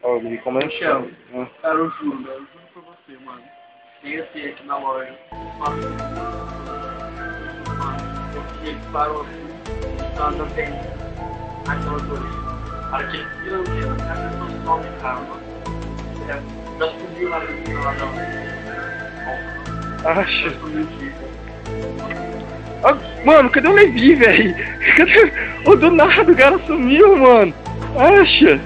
Ó, me comendo. Michel, cara, eu juro pra você, mano. Tem assim aqui na loja. Ele parou assim, tá andando bem. Aquela coisa. Para que ele tira o dinheiro, a pessoa some, cara. Já subiu lá no final lá da. Acha. Mano, cadê o Levi, velho? Cadê? Do nada o cara sumiu, mano. Acha.